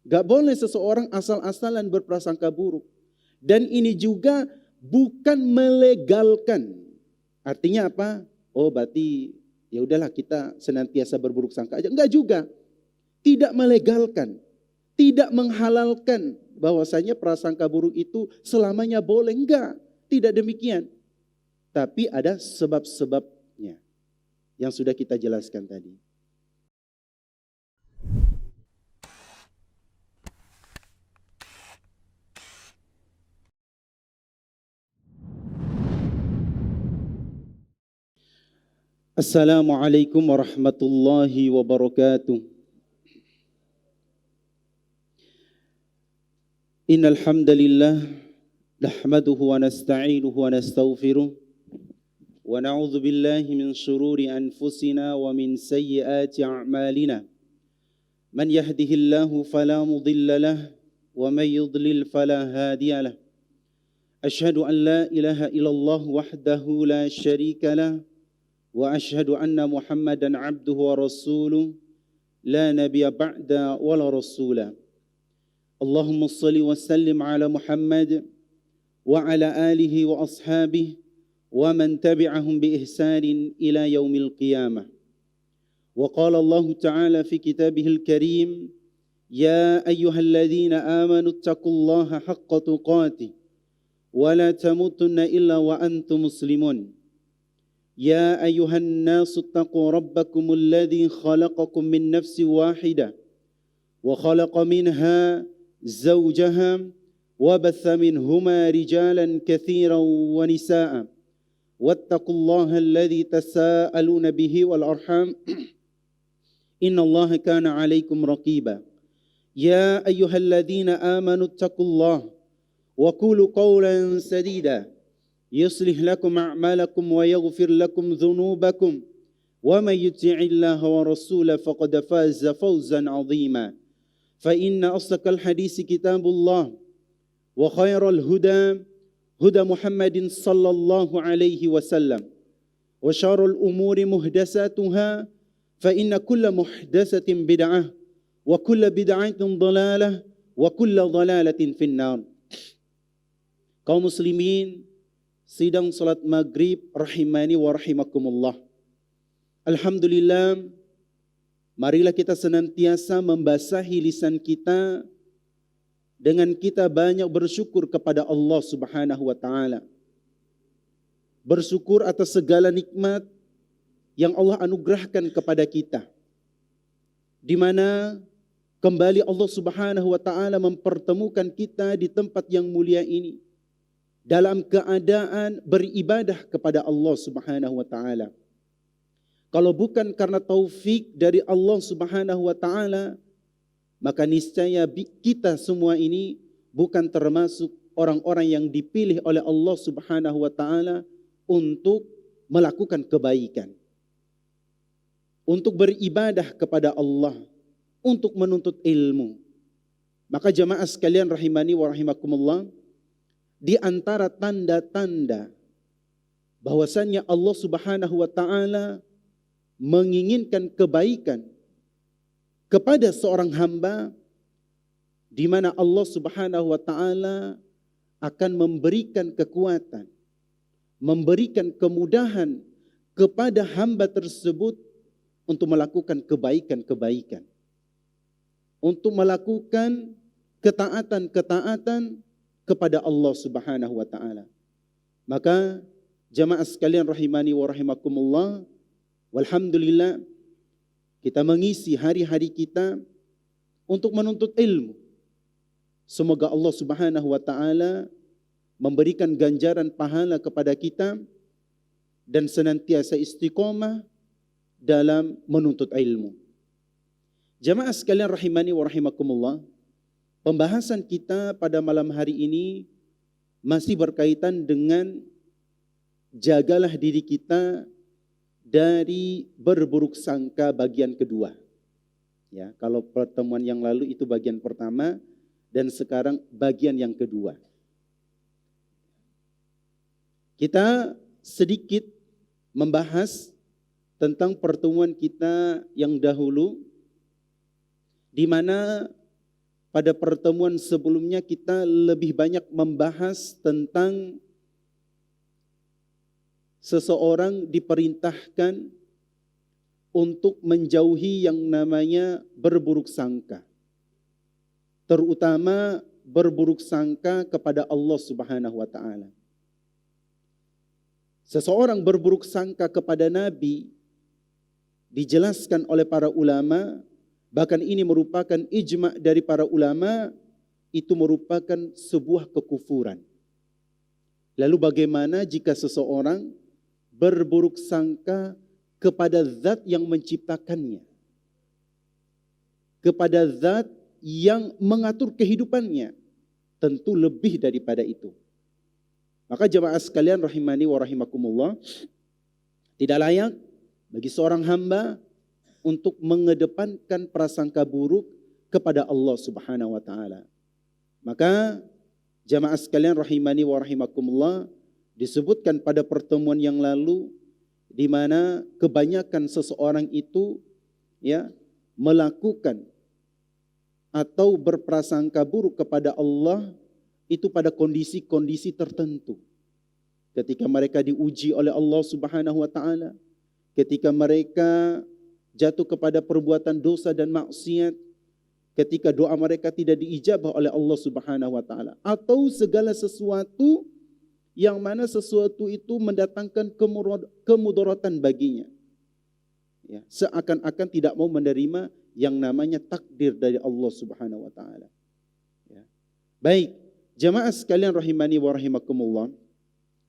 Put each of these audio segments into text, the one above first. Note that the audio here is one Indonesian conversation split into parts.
Gak boleh seseorang asal-asalan berprasangka buruk. Dan ini juga bukan melegalkan. Artinya apa? Oh berarti ya udahlah kita senantiasa berburuk sangka aja. Enggak juga. Tidak melegalkan. Tidak menghalalkan bahwasanya prasangka buruk itu selamanya boleh. Enggak. Tidak demikian. Tapi ada sebab-sebabnya yang sudah kita jelaskan tadi. Assalamualaikum warahmatullahi wabarakatuh. Innal hamdalillah nahmaduhu wa nasta'inuhu wa nastaghfiruh wa na'udzu billahi min shururi anfusina wa min sayyiati a'malina. Man yahdihillahu fala mudilla lahu wa man yudlil fala hadiya lahu. Asyhadu an la ilaha illallah wahdahu la syarika lahu wa asyhadu anna Muhammadan abduhu wa rasuluh la nabiyya ba'da wa la rasula. Allahumma shalli wa sallim ala Muhammad wa ala alihi wa ashabihi wa man tabi'ahum bi ihsanin ila yaumil qiyamah. Wa qala Allah ta'ala fi kitabihil karim, ya ayyuhalladzina amanu taqullaha haqqa tuqatih wa la tamutunna illa wa antum muslimun. يا أيها الناس اتقوا ربكم الذي خلقكم من نفس واحدة وخلق منها زوجها وبث منهما رجالا كثيرا ونساء واتقوا الله الذي تساءلون به والأرحام إن الله كان عليكم رقيبا يا أيها الذين آمنوا اتقوا الله وقولوا قولا سديدا يصلح لكم أعمالكم ويغفر لكم ذنوبكم ومن يطع الله ورسوله فقد فاز فوزا عظيما فإن أصدق الحديث كتاب الله وخير الهدى هدى محمد صلى الله عليه وسلم وشر الأمور محدثاتها فإن كل محدثة بدعة وكل بدعة ضلالة وكل ضلالة في النار. Kaum muslimin sidang salat maghrib rahimani wa rahimakumullah. Alhamdulillah, marilah kita senantiasa membasahi lisan kita dengan kita banyak bersyukur kepada Allah Subhanahu wa taala. Bersyukur atas segala nikmat yang Allah anugerahkan kepada kita. Di mana kembali Allah Subhanahu wa taala mempertemukan kita di tempat yang mulia ini dalam keadaan beribadah kepada Allah Subhanahu wa taala. Kalau bukan karena taufik dari Allah Subhanahu wa taala, maka niscaya kita semua ini bukan termasuk orang-orang yang dipilih oleh Allah Subhanahu wa taala untuk melakukan kebaikan, untuk beribadah kepada Allah, untuk menuntut ilmu. Maka jamaah sekalian rahimani wa rahimakumullah, di antara tanda-tanda bahwasannya Allah Subhanahu wa taala menginginkan kebaikan kepada seorang hamba, di mana Allah Subhanahu wa taala akan memberikan kekuatan, memberikan kemudahan kepada hamba tersebut untuk melakukan kebaikan-kebaikan, untuk melakukan ketaatan-ketaatan kepada Allah Subhanahu wa taala. Maka jamaah sekalian rahimani wa rahimakumullah, walhamdulillah kita mengisi hari-hari kita untuk menuntut ilmu. Semoga Allah Subhanahu wa taala memberikan ganjaran pahala kepada kita dan senantiasa istiqomah dalam menuntut ilmu. Jamaah sekalian rahimani wa rahimakumullah, pembahasan kita pada malam hari ini masih berkaitan dengan jagalah diri kita dari berburuk sangka bagian kedua. Ya, kalau pertemuan yang lalu itu bagian pertama dan sekarang bagian yang kedua. Kita sedikit membahas tentang pertemuan kita yang dahulu, di mana pada pertemuan sebelumnya kita lebih banyak membahas tentang seseorang diperintahkan untuk menjauhi yang namanya berburuk sangka. Terutama berburuk sangka kepada Allah Subhanahu wa taala. Seseorang berburuk sangka kepada Nabi dijelaskan oleh para ulama, bahkan ini merupakan ijma' dari para ulama, itu merupakan sebuah kekufuran. Lalu bagaimana jika seseorang berburuk sangka kepada zat yang menciptakannya, kepada zat yang mengatur kehidupannya? Tentu lebih daripada itu. Maka jemaah sekalian rahimani wa rahimakumullah, tidak layak bagi seorang hamba untuk mengedepankan prasangka buruk kepada Allah Subhanahu wa taala. Maka jemaah sekalian rahimani wa rahimakumullah, disebutkan pada pertemuan yang lalu di mana kebanyakan seseorang itu melakukan atau berprasangka buruk kepada Allah itu pada kondisi-kondisi tertentu. Ketika mereka diuji oleh Allah Subhanahu wa taala, ketika mereka jatuh kepada perbuatan dosa dan maksiat, ketika doa mereka tidak diijabah oleh Allah Subhanahu wa taala, atau segala sesuatu yang mana sesuatu itu mendatangkan kemudaratan baginya. Ya, seakan-akan tidak mau menerima yang namanya takdir dari Allah Subhanahu wa taala. Ya. Baik, jemaah sekalian rahimani wa rahimakumullah.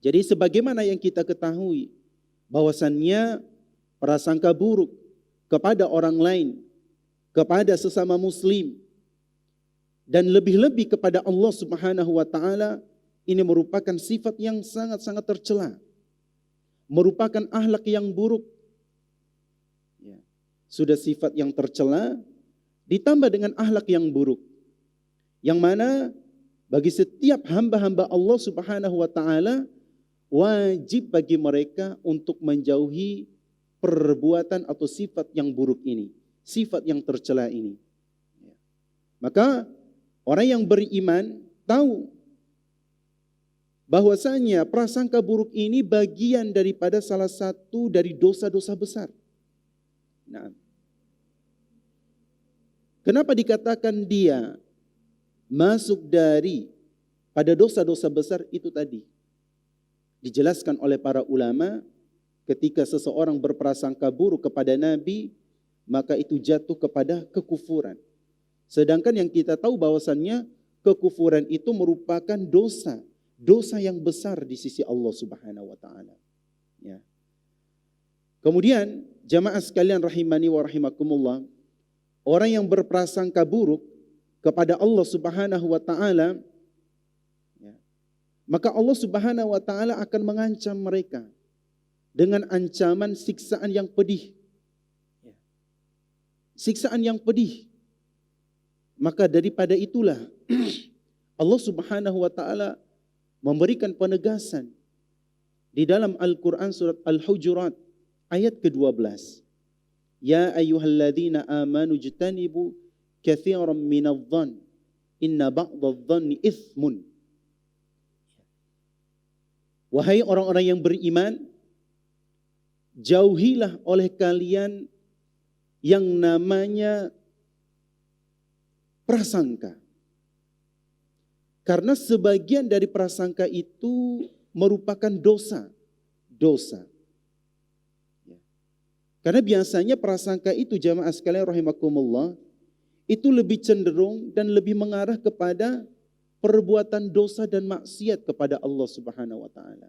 Jadi sebagaimana yang kita ketahui bahwasannya prasangka buruk kepada orang lain, kepada sesama muslim, dan lebih-lebih kepada Allah Subhanahu wa taala, ini merupakan sifat yang sangat-sangat tercela. Merupakan akhlak yang buruk. Ya. Sudah sifat yang tercela ditambah dengan akhlak yang buruk. Yang mana bagi setiap hamba-hamba Allah Subhanahu wa taala wajib bagi mereka untuk menjauhi perbuatan atau sifat yang buruk ini, sifat yang tercela ini. Maka orang yang beriman tahu bahwasanya prasangka buruk ini bagian daripada salah satu dari dosa-dosa besar. Nah, kenapa dikatakan dia masuk dari pada dosa-dosa besar itu tadi? Dijelaskan oleh para ulama, ketika seseorang berprasangka buruk kepada Nabi, maka itu jatuh kepada kekufuran. Sedangkan yang kita tahu bahwasannya kekufuran itu merupakan dosa yang besar di sisi Allah Subhanahu wa taala. Ya. Kemudian jamaah sekalian rahimani wa rahimakumullah, orang yang berprasangka buruk kepada Allah Subhanahu wa taala, maka Allah Subhanahu wa taala akan mengancam mereka dengan ancaman siksaan yang pedih. Siksaan yang pedih. Maka daripada itulah Allah Subhanahu wa taala memberikan penegasan di dalam Al-Quran surat Al-Hujurat ayat ke-12. Ya ayyuhalladzina amanu jtanibu katsiran minadh-dhann inna ba'dadh-dhanni itsmun. Wahai orang-orang yang beriman, jauhilah oleh kalian yang namanya prasangka. Karena sebagian dari prasangka itu merupakan dosa. Karena biasanya prasangka itu jamaah sekalian rahimakumullah, itu lebih cenderung dan lebih mengarah kepada perbuatan dosa dan maksiat kepada Allah Subhanahu wa taala.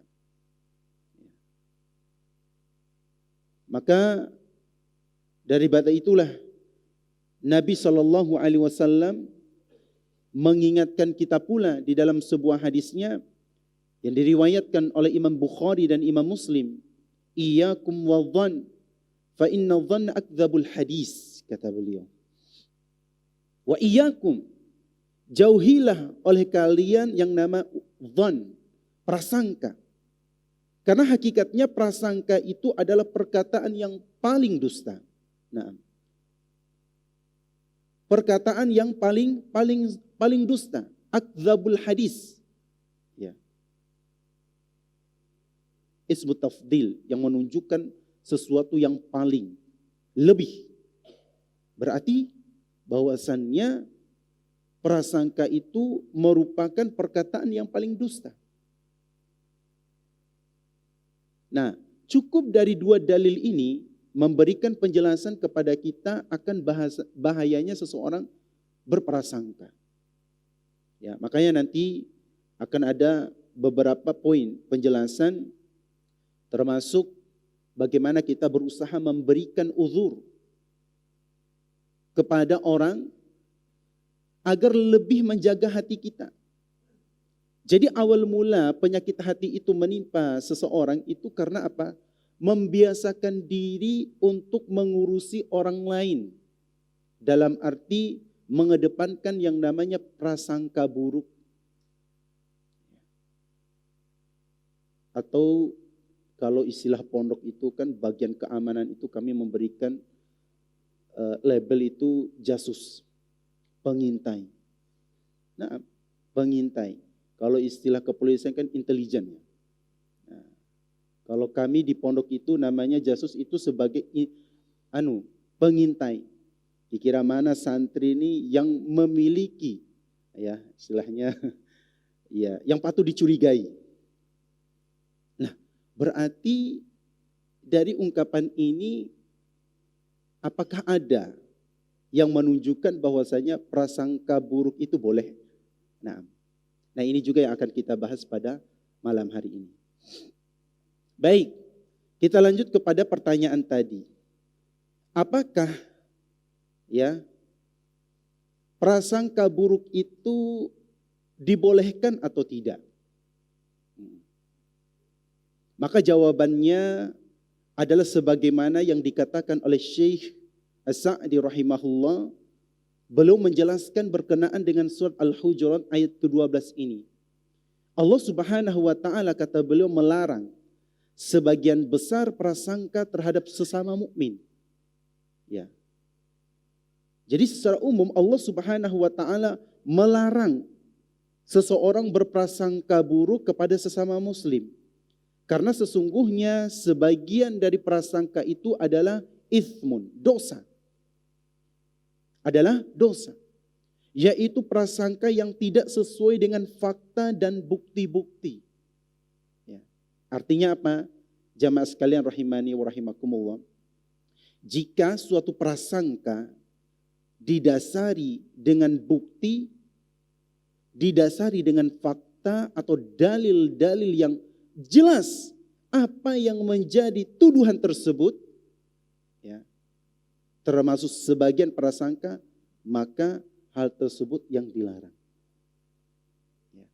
Maka daripada itulah Nabi SAW mengingatkan kita pula di dalam sebuah hadisnya yang diriwayatkan oleh Imam Bukhari dan Imam Muslim, iyyakum wadh-dhann fa inna dhanna akdzabul hadis, kata beliau. Wa iyyakum, jauhilah oleh kalian yang nama dhann, prasangka. Karena hakikatnya prasangka itu adalah perkataan yang paling dusta. Nah, perkataan yang paling dusta, akdzabul hadis. Ya. Ismu tafdil yang menunjukkan sesuatu yang paling lebih. Berarti bahwasannya prasangka itu merupakan perkataan yang paling dusta. Nah, cukup dari dua dalil ini memberikan penjelasan kepada kita akan bahayanya seseorang berprasangka. Ya, makanya nanti akan ada beberapa poin penjelasan termasuk bagaimana kita berusaha memberikan uzur kepada orang agar lebih menjaga hati kita. Jadi awal mula penyakit hati itu menimpa seseorang itu karena apa? Membiasakan diri untuk mengurusi orang lain. Dalam arti mengedepankan yang namanya prasangka buruk. Atau kalau istilah pondok itu kan bagian keamanan itu kami memberikan label itu jasus. Pengintai. Nah, pengintai. Kalau istilah kepolisian kan intelijen. Nah, kalau kami di pondok itu namanya jasus itu sebagai pengintai. Dikira mana santri ini yang memiliki ya istilahnya ya yang patut dicurigai. Nah, berarti dari ungkapan ini apakah ada yang menunjukkan bahwasanya prasangka buruk itu boleh? Nah ini juga yang akan kita bahas pada malam hari ini. Baik, kita lanjut kepada pertanyaan tadi. Apakah ya prasangka buruk itu dibolehkan atau tidak? Maka jawabannya adalah sebagaimana yang dikatakan oleh Syekh As-Sa'di rahimahullah, belum menjelaskan berkenaan dengan surat Al-Hujurat ayat ke-12 ini. Allah Subhanahu wa taala kata beliau melarang sebagian besar prasangka terhadap sesama mukmin. Ya. Jadi secara umum Allah Subhanahu wa taala melarang seseorang berprasangka buruk kepada sesama muslim. Karena sesungguhnya sebagian dari prasangka itu adalah itsmun, dosa. Adalah dosa. Yaitu prasangka yang tidak sesuai dengan fakta dan bukti-bukti. Ya. Artinya apa? Jamaah sekalian rahimani wa rahimakumullah. Jika suatu prasangka didasari dengan bukti, didasari dengan fakta atau dalil-dalil yang jelas apa yang menjadi tuduhan tersebut, ya, termasuk sebagian prasangka, maka hal tersebut yang dilarang. Ya.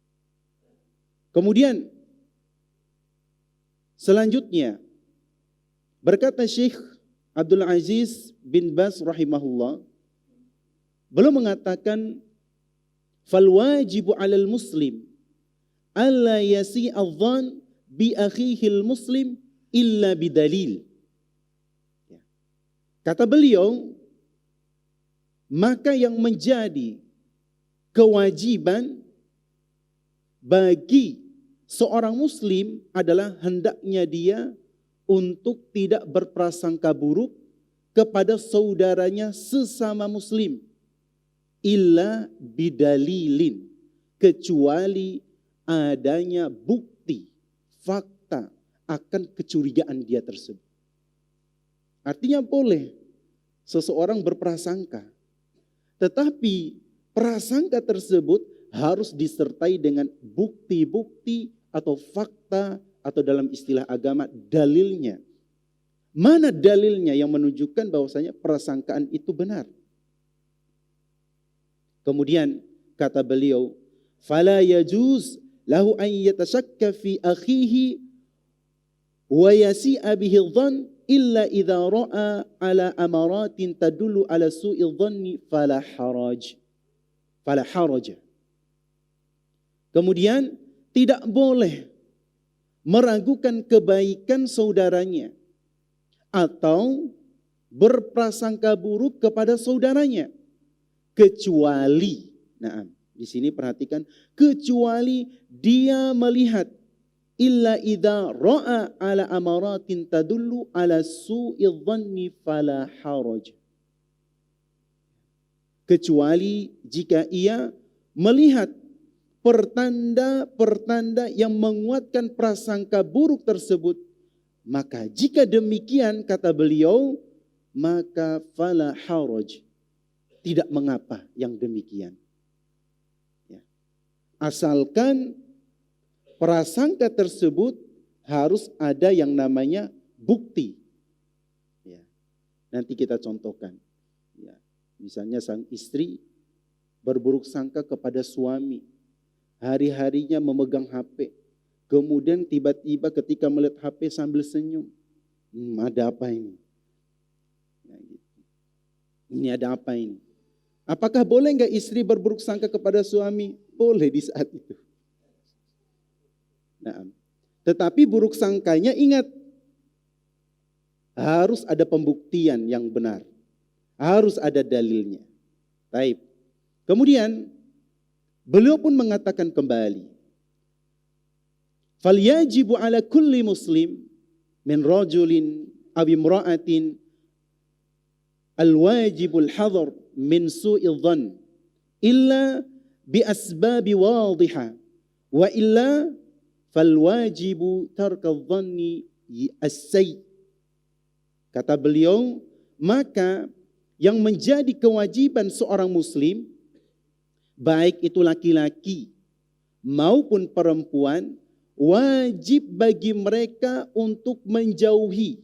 Kemudian selanjutnya berkata Syekh Abdul Aziz bin Baz rahimahullah, beliau mengatakan fal wajibu 'alal muslim alla yasi'a adh-dhann bi akhihil muslim illa bidalil. Kata beliau, maka yang menjadi kewajiban bagi seorang muslim adalah hendaknya dia untuk tidak berprasangka buruk kepada saudaranya sesama muslim. Illa bidalilin, kecuali adanya bukti, fakta akan kecurigaan dia tersebut. Artinya boleh seseorang berprasangka, tetapi prasangka tersebut harus disertai dengan bukti-bukti atau fakta atau dalam istilah agama dalilnya. Mana dalilnya yang menunjukkan bahwasanya prasangkaan itu benar? Kemudian kata beliau, fala yajuz lahu an yatashakka fi akhihi wa yasi'a bihi dhann illa idza ra'a ala amaratin tadullu ala su'i dhanni fala haraj. Kemudian tidak boleh meragukan kebaikan saudaranya atau berprasangka buruk kepada saudaranya kecuali, nah di sini perhatikan, kecuali dia melihat illa idza ra'a ala amaratin tadullu ala su'i dhanni fala haraj. Kecuali jika ia melihat pertanda-pertanda yang menguatkan prasangka buruk tersebut, maka jika demikian kata beliau, maka fala haraj, tidak mengapa yang demikian. Ya. Asalkan prasangka tersebut harus ada yang namanya bukti. Ya. Nanti kita contohkan. Ya. Misalnya sang istri berburuk sangka kepada suami, hari-harinya memegang HP. Kemudian tiba-tiba ketika melihat HP sambil senyum. Ada apa ini? Ya, gitu. Ini ada apa ini? Apakah boleh enggak istri berburuk sangka kepada suami? Boleh di saat itu. Nah, tetapi buruk sangkanya ingat, harus ada pembuktian yang benar. Harus ada dalilnya. Baik. Kemudian beliau pun mengatakan kembali, falyajibu ala kulli muslim min rajulin aw imra'atin alwajibul hadar min su'il dhann illa bi asbabi wadihah wa illa falwajibu tarkal dhanni as-sayy. Kata beliau, maka yang menjadi kewajiban seorang muslim, baik itu laki-laki maupun perempuan, wajib bagi mereka untuk menjauhi,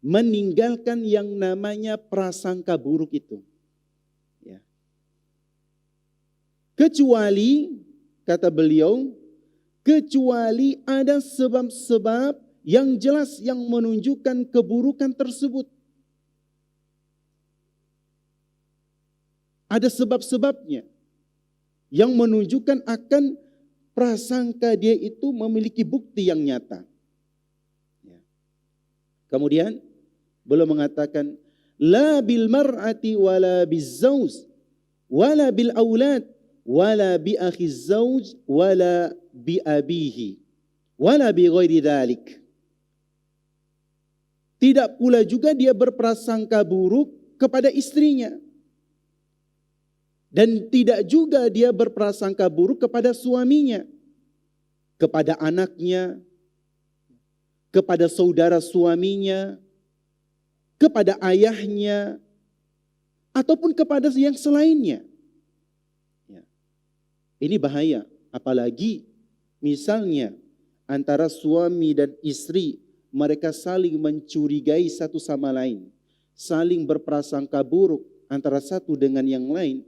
meninggalkan yang namanya prasangka buruk itu. Ya. Kecuali, kata beliau, kecuali ada sebab-sebab yang jelas yang menunjukkan keburukan tersebut. Ada sebab-sebabnya yang menunjukkan akan prasangka dia itu memiliki bukti yang nyata. Ya. Kemudian beliau mengatakan, la bil mar'ati wala bizzauj wala bil aulad wala bi akhi zauj wala bi abihi wala bi ghairi dzalik. Tidak pula juga dia berprasangka buruk kepada istrinya. Dan tidak juga dia berprasangka buruk kepada suaminya, kepada anaknya, kepada saudara suaminya, kepada ayahnya, ataupun kepada yang selainnya. Ya. Ini bahaya, apalagi misalnya antara suami dan istri, mereka saling mencurigai satu sama lain, saling berprasangka buruk antara satu dengan yang lain.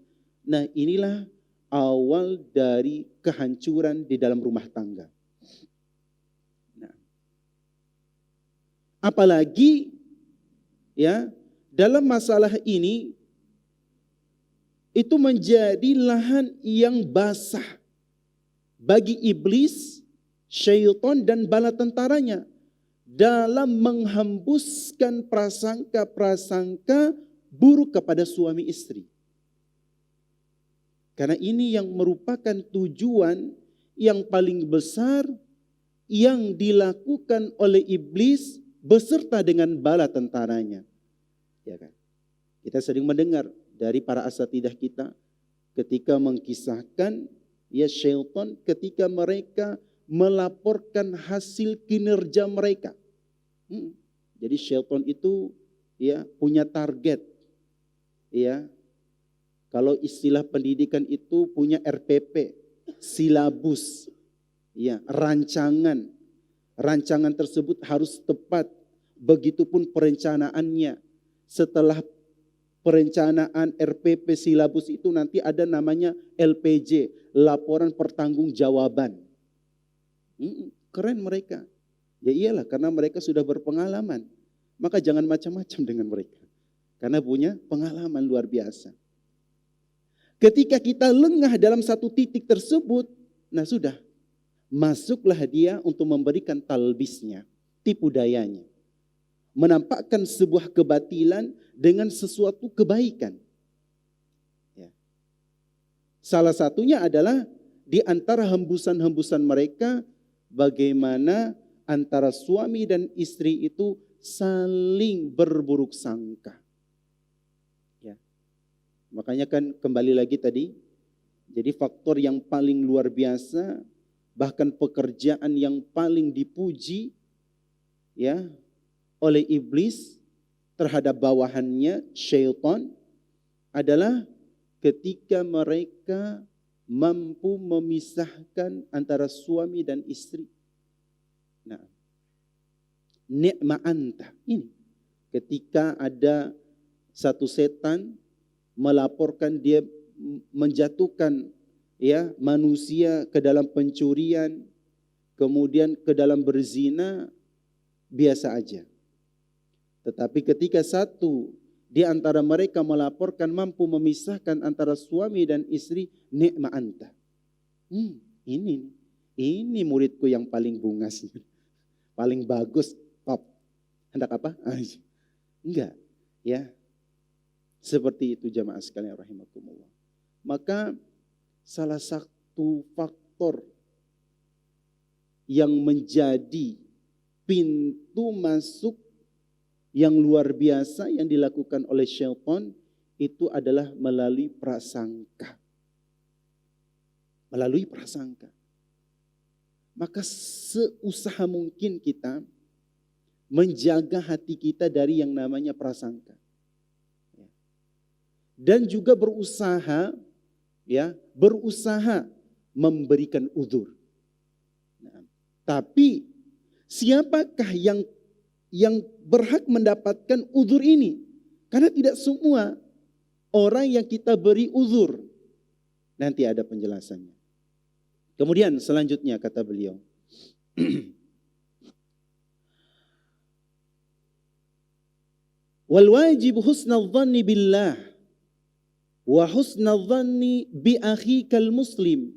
Nah, inilah awal dari kehancuran di dalam rumah tangga. Nah, apalagi ya, dalam masalah ini itu menjadi lahan yang basah bagi iblis, syaitan dan bala tentaranya dalam menghembuskan prasangka-prasangka buruk kepada suami istri. Karena ini yang merupakan tujuan yang paling besar yang dilakukan oleh iblis beserta dengan bala tentaranya. Ya kan? Kita sering mendengar dari para asatidah kita ketika mengkisahkan ya syaitan ketika mereka melaporkan hasil kinerja mereka. Jadi syaitan itu ya punya target. Ya. Kalau istilah pendidikan itu punya RPP, silabus, ya, rancangan. Rancangan tersebut harus tepat. Begitupun perencanaannya. Setelah perencanaan RPP silabus itu nanti ada namanya LPJ, laporan pertanggungjawaban. Keren mereka. Ya iyalah, karena mereka sudah berpengalaman. Maka jangan macam-macam dengan mereka. Karena punya pengalaman luar biasa. Ketika kita lengah dalam satu titik tersebut, nah sudah, masuklah dia untuk memberikan talbisnya, tipu dayanya. Menampakkan sebuah kebatilan dengan sesuatu kebaikan. Ya. Salah satunya adalah di antara hembusan-hembusan mereka bagaimana antara suami dan istri itu saling berburuk sangka. Ya. Makanya kan kembali lagi tadi, jadi faktor yang paling luar biasa, bahkan pekerjaan yang paling dipuji ya oleh iblis terhadap bawahannya syaitan adalah ketika mereka mampu memisahkan antara suami dan istri. Nah, ni'ma anta ini ketika ada satu setan melaporkan dia menjatuhkan ya manusia ke dalam pencurian, kemudian ke dalam berzina, biasa aja. Tetapi ketika satu di antara mereka melaporkan mampu memisahkan antara suami dan istri, ni'ma anta. Ini muridku yang paling bungas, paling bagus, top. Hendak apa? Enggak, ya. Seperti itu jamaah sekalian rahimakumullah. Maka salah satu faktor yang menjadi pintu masuk yang luar biasa yang dilakukan oleh syaitan itu adalah melalui prasangka. Melalui prasangka. Maka seusaha mungkin kita menjaga hati kita dari yang namanya prasangka. Dan juga berusaha memberikan uzur. Nah, tapi siapakah yang berhak mendapatkan uzur ini? Karena tidak semua orang yang kita beri uzur. Nanti ada penjelasannya. Kemudian selanjutnya kata beliau. Wal wajib husnal dhanni billah wa husnal dhanni bi akhikal muslim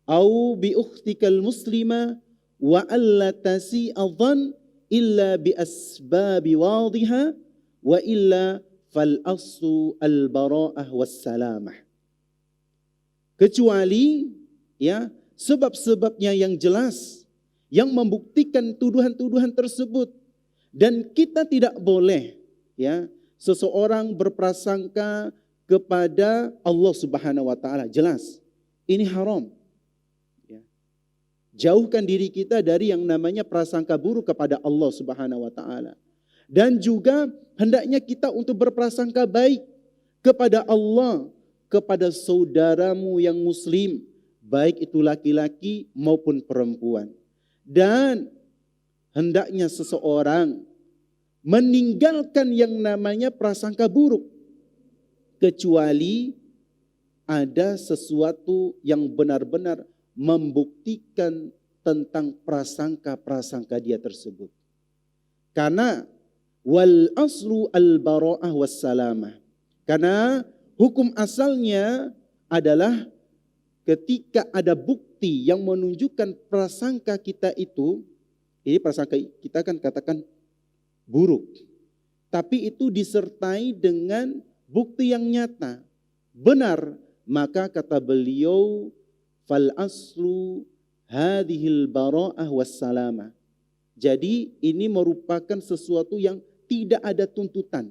au bi ukhtikal muslima wa alla tasi'a dhann illa bi asbabi wadhiha wa illa fal aslu al bara'ah was salamah. Kecuali ya sebab-sebabnya yang jelas yang membuktikan tuduhan-tuduhan tersebut, dan kita tidak boleh ya seseorang berprasangka kepada Allah Subhanahu wa taala, jelas ini haram. Jauhkan diri kita dari yang namanya prasangka buruk kepada Allah Subhanahu wa taala. Dan juga hendaknya kita untuk berprasangka baik kepada Allah, kepada saudaramu yang muslim, baik itu laki-laki maupun perempuan. Dan hendaknya seseorang meninggalkan yang namanya prasangka buruk, kecuali ada sesuatu yang benar-benar membuktikan tentang prasangka-prasangka dia tersebut. Karena wal aslu al bara'ah was salamah. Karena hukum asalnya adalah ketika ada bukti yang menunjukkan prasangka kita itu, ini prasangka kita kan katakan buruk, tapi itu disertai dengan bukti yang nyata, benar, maka kata beliau fal aslu hadhil bara'ah was salamah. Jadi ini merupakan sesuatu yang tidak ada tuntutan,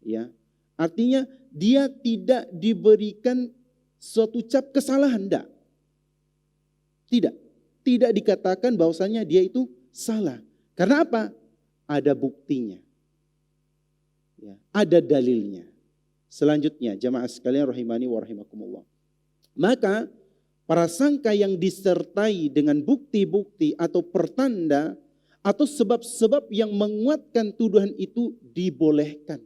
ya. Artinya dia tidak diberikan suatu cap kesalahan, enggak. Tidak dikatakan bahwasanya dia itu salah. Karena apa? Ada buktinya. Ya, ada dalilnya. Selanjutnya, jamaah sekalian rahimani wa rahimakumullah. Maka prasangka yang disertai dengan bukti-bukti atau pertanda atau sebab-sebab yang menguatkan tuduhan itu dibolehkan.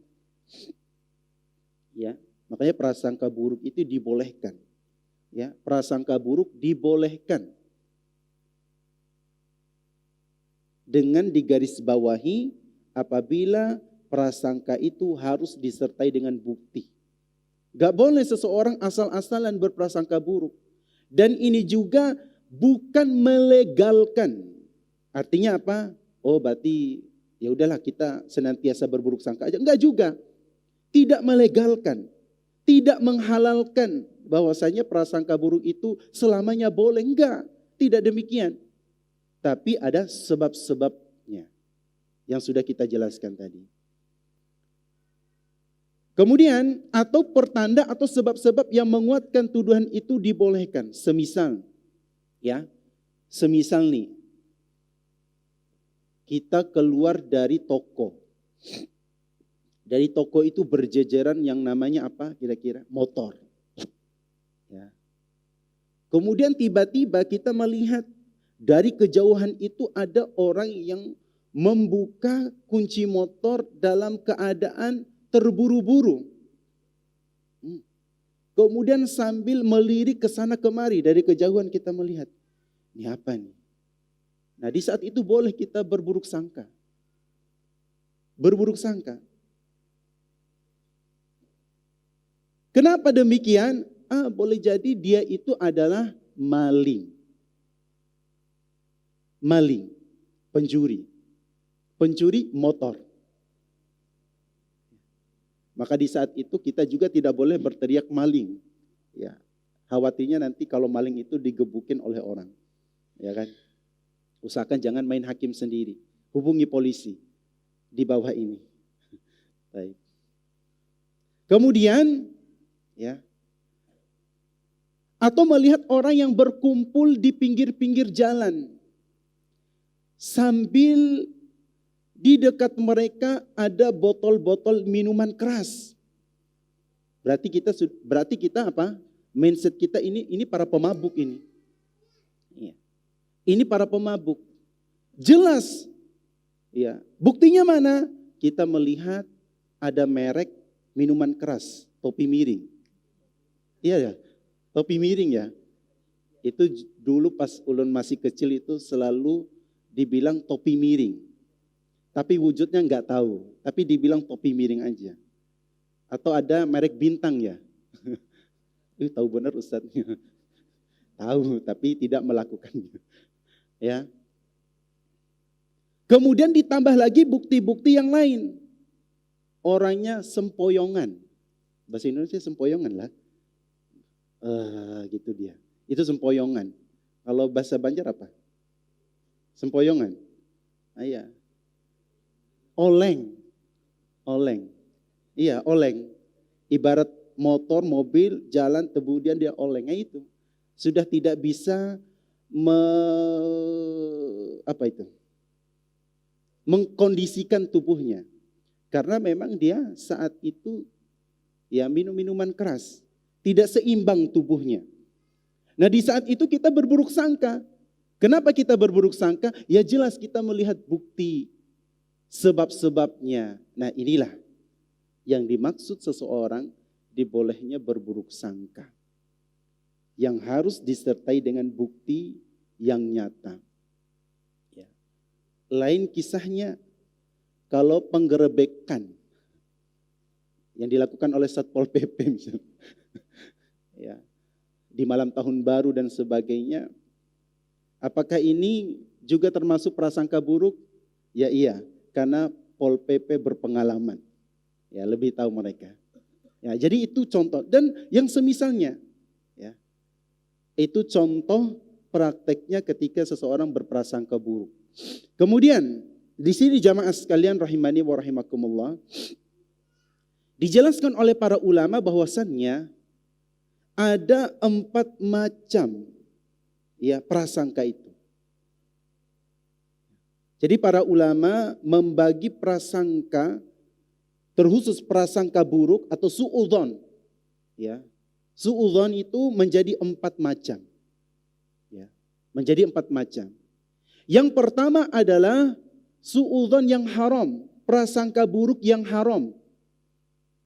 Ya, makanya prasangka buruk itu dibolehkan. Ya, prasangka buruk dibolehkan. Dengan digarisbawahi apabila prasangka itu harus disertai dengan bukti. Gak boleh seseorang asal-asalan berprasangka buruk. Dan ini juga bukan melegalkan. Artinya apa? Oh berarti ya udahlah kita senantiasa berburuk sangka aja. Enggak juga. Tidak melegalkan, tidak menghalalkan bahwasanya prasangka buruk itu selamanya boleh. Enggak, tidak demikian. Tapi ada sebab-sebabnya yang sudah kita jelaskan tadi. Kemudian atau pertanda atau sebab-sebab yang menguatkan tuduhan itu dibolehkan. Semisal nih kita keluar dari toko. Dari toko itu berjejeran yang namanya apa kira-kira? Motor. Ya. Kemudian tiba-tiba kita melihat dari kejauhan itu ada orang yang membuka kunci motor dalam keadaan terburu-buru. Kemudian sambil melirik ke sana kemari, dari kejauhan kita melihat. Ini apa nih? Nah, di saat itu boleh kita berburuk sangka. Berburuk sangka. Kenapa demikian? Boleh jadi dia itu adalah maling. Maling, pencuri motor. Maka di saat itu kita juga tidak boleh berteriak maling. Ya, khawatirnya nanti kalau maling itu digebukin oleh orang. Ya kan? Usahakan jangan main hakim sendiri. Hubungi polisi di bawah ini. Baik. Kemudian, ya, atau melihat orang yang berkumpul di pinggir-pinggir jalan. Sambil di dekat mereka ada botol-botol minuman keras. Berarti kita apa? Mindset kita ini para pemabuk ini. Iya. Ini para pemabuk. Jelas. Ya. Buktinya mana? Kita melihat ada merek minuman keras, topi miring. Iya ya, topi miring ya. Itu dulu pas ulun masih kecil itu selalu dibilang topi miring. Tapi wujudnya enggak tahu, tapi dibilang topi miring aja. Atau ada merek bintang ya. Tahu benar Ustadznya. Tahu, tapi tidak melakukannya. Ya. Kemudian ditambah lagi bukti-bukti yang lain. Orangnya sempoyongan. Bahasa Indonesia sempoyongan lah. Gitu dia. Itu sempoyongan. Kalau bahasa Banjar apa? Sempoyongan. Iya. Oleng. Iya, oleng. Ibarat motor, mobil, jalan, kemudian dia olengnya itu. Sudah tidak bisa mengkondisikan tubuhnya. Karena memang dia saat itu ya minum minuman keras. Tidak seimbang tubuhnya. Nah di saat itu kita berburuk sangka. Kenapa kita berburuk sangka? Ya jelas kita melihat bukti sebab-sebabnya. Nah inilah yang dimaksud seseorang dibolehnya berburuk sangka. Yang harus disertai dengan bukti yang nyata. Ya. Lain kisahnya kalau penggerebekan yang dilakukan oleh Satpol PP misalnya. Ya. Di malam tahun baru dan sebagainya. Apakah ini juga termasuk prasangka buruk? Ya iya. Karena Pol PP berpengalaman, ya lebih tahu mereka. Ya, jadi itu contoh dan yang semisalnya, ya itu contoh prakteknya ketika seseorang berprasangka buruk. Kemudian di sini jamaah sekalian rahimani wa rahimakumullah, dijelaskan oleh para ulama bahwasannya ada 4 macam ya prasangka itu. Jadi para ulama membagi prasangka, terkhusus prasangka buruk atau su'udzon. Ya. Su'udzon itu menjadi 4 macam. Ya. Menjadi 4 macam. Yang pertama adalah su'udzon yang haram, prasangka buruk yang haram.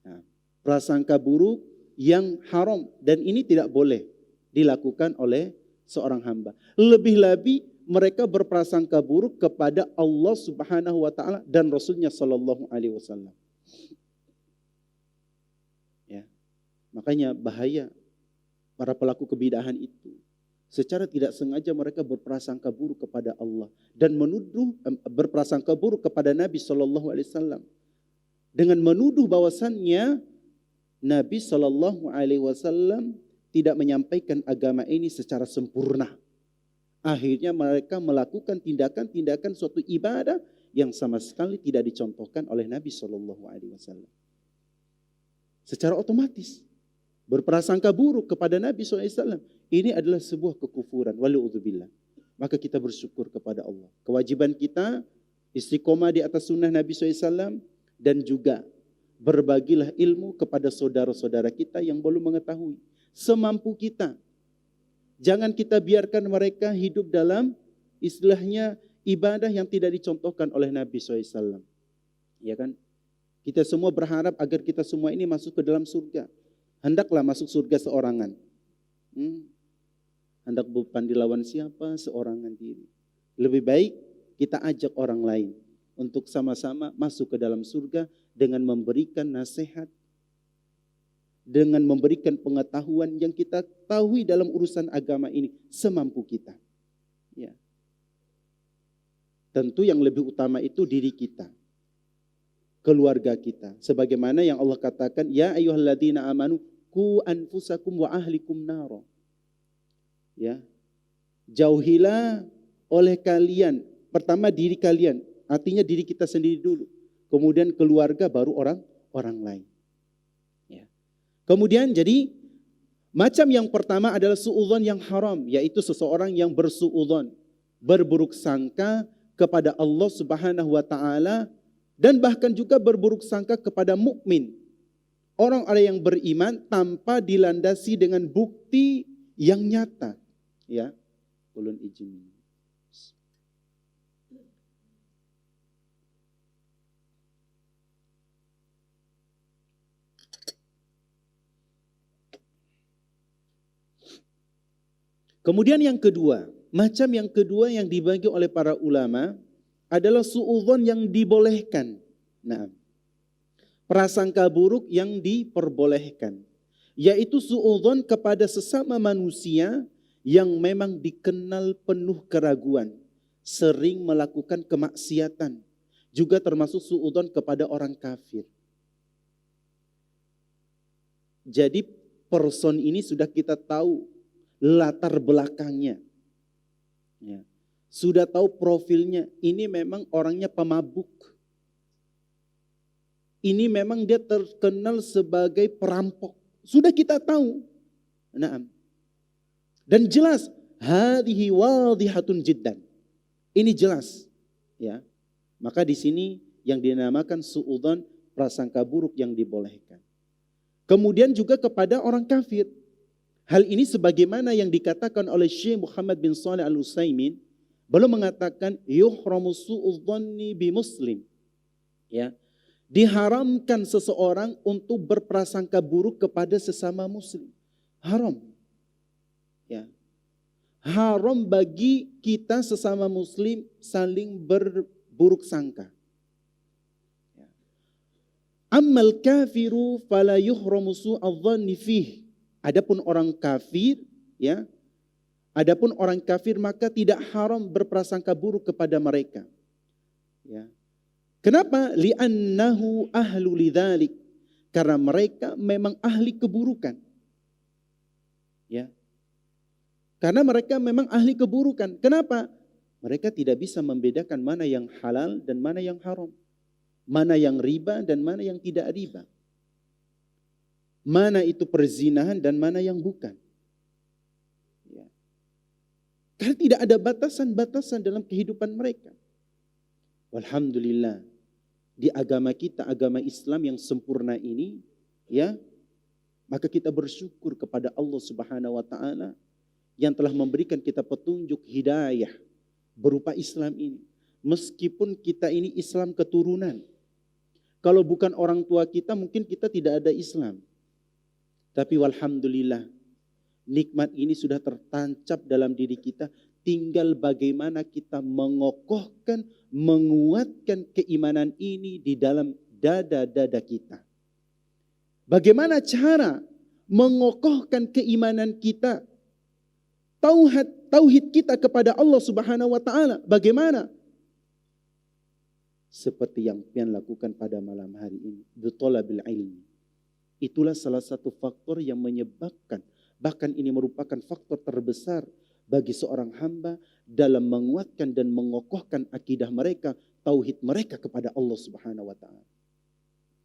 Nah, prasangka buruk yang haram dan ini tidak boleh dilakukan oleh seorang hamba. Lebih-lebih mereka berprasangka buruk kepada Allah Subhanahu wa taala dan Rasulnya sallallahu alaihi wasallam. Ya. Makanya bahaya para pelaku kebidahan itu. Secara tidak sengaja mereka berprasangka buruk kepada Allah dan berprasangka buruk kepada Nabi sallallahu alaihi wasallam dengan menuduh bahwasannya Nabi sallallahu alaihi wasallam tidak menyampaikan agama ini secara sempurna. Akhirnya mereka melakukan tindakan-tindakan suatu ibadah yang sama sekali tidak dicontohkan oleh Nabi SAW. Secara otomatis berprasangka buruk kepada Nabi SAW. Ini adalah sebuah kekufuran. Wali'udzubillah. Maka kita bersyukur kepada Allah. Kewajiban kita istiqomah di atas sunnah Nabi SAW. Dan juga berbagilah ilmu kepada saudara-saudara kita yang belum mengetahui. Semampu kita. Jangan kita biarkan mereka hidup dalam istilahnya ibadah yang tidak dicontohkan oleh Nabi SAW. Ya kan? Kita semua berharap agar kita semua ini masuk ke dalam surga. Hendaklah masuk surga seorangan. Hendak bukan dilawan siapa? Seorangan diri. Lebih baik kita ajak orang lain untuk sama-sama masuk ke dalam surga dengan memberikan nasihat, dengan memberikan pengetahuan yang kita tahu dalam urusan agama ini semampu kita. Ya. Tentu yang lebih utama itu diri kita, keluarga kita. Sebagaimana yang Allah katakan, ya ayyuhalladzina amanu qu anfusakum wa ahlikum naro. Ya. Jauhilah oleh kalian, pertama diri kalian, artinya diri kita sendiri dulu. Kemudian keluarga, baru orang lain. Ya. Kemudian jadi macam yang pertama adalah suudzon yang haram, yaitu seseorang yang bersuudzon, berburuk sangka kepada Allah Subhanahu wa taala dan bahkan juga berburuk sangka kepada mukmin. Orang-orang yang beriman tanpa dilandasi dengan bukti yang nyata. Ya. Ulun izin. Kemudian yang kedua, macam yang kedua yang dibagi oleh para ulama adalah suudzon yang dibolehkan. Nah, prasangka buruk yang diperbolehkan, yaitu suudzon kepada sesama manusia yang memang dikenal penuh keraguan, sering melakukan kemaksiatan, juga termasuk suudzon kepada orang kafir. Jadi person ini sudah kita tahu latar belakangnya. Ya. Sudah tahu profilnya, ini memang orangnya pemabuk. Ini memang dia terkenal sebagai perampok. Sudah kita tahu. Nah. Dan jelas, hadhihi wadhihatun jiddan. Ini jelas. Ya. Maka di sini yang dinamakan suudzon, prasangka buruk yang dibolehkan. Kemudian juga kepada orang kafir. Hal ini sebagaimana yang dikatakan oleh Syekh Muhammad bin Shalih Al-Utsaimin, beliau mengatakan yuhramu su'udzanni bi muslim. Ya. Diharamkan seseorang untuk berprasangka buruk kepada sesama muslim. Haram. Ya. Haram bagi kita sesama muslim saling berburuk sangka. Ya. Ammal kafiru fala yuhramu su'udzanni fihi. Adapun orang kafir, ya, adapun orang kafir maka tidak haram berprasangka buruk kepada mereka. Ya. Kenapa? Li'annahu ahlu lidzalik. Karena mereka memang ahli keburukan. Ya. Karena mereka memang ahli keburukan. Kenapa? Mereka tidak bisa membedakan mana yang halal dan mana yang haram. Mana yang riba dan mana yang tidak riba. Mana itu perzinahan dan mana yang bukan. Ya. Karena tidak ada batasan-batasan dalam kehidupan mereka. Alhamdulillah, di agama kita, agama Islam yang sempurna ini, ya, maka kita bersyukur kepada Allah Subhanahu wa taala yang telah memberikan kita petunjuk hidayah berupa Islam ini. Meskipun kita ini Islam keturunan. Kalau bukan orang tua kita, mungkin kita tidak ada Islam. Tapi walhamdulillah, nikmat ini sudah tertancap dalam diri kita. Tinggal bagaimana kita mengokohkan, menguatkan keimanan ini di dalam dada-dada kita. Bagaimana cara mengokohkan keimanan kita? Tauhid kita kepada Allah Subhanahu wa taala. Bagaimana? Seperti yang pian lakukan pada malam hari ini. Bitolabil ilmi. Itulah salah satu faktor yang menyebabkan Bahkan ini merupakan faktor terbesar bagi seorang hamba dalam menguatkan dan mengokohkan akidah mereka, tauhid mereka kepada Allah Subhanahu wa taala.